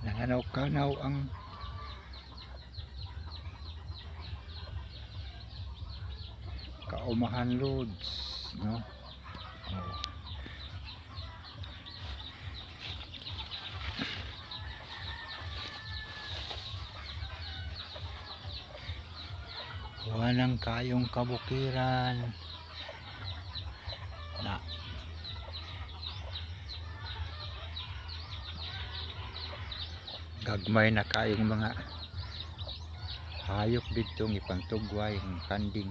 Nanganaw-kanaw ang kaumahan loads, no? Oh. Walang kayong kabukiran na gagmay na kayong mga hayop dito ng ipantugway ng kanding.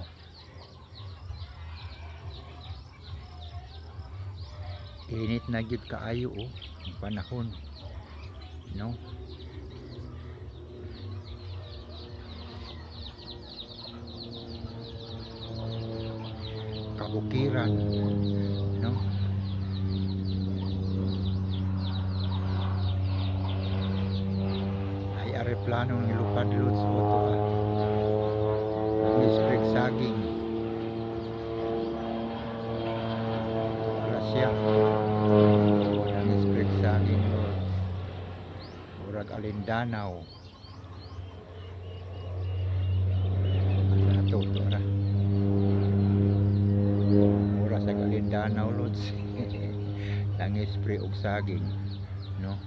Init na gid kaayo ang panahon, no? Kabukiran, no? Ay aeroplano ng lupad lods o to ang sprig saging Russia ang sprig saging lods murag Alindanaw sa toto ra mura sa Alindanaw lods ang spray og saging, no?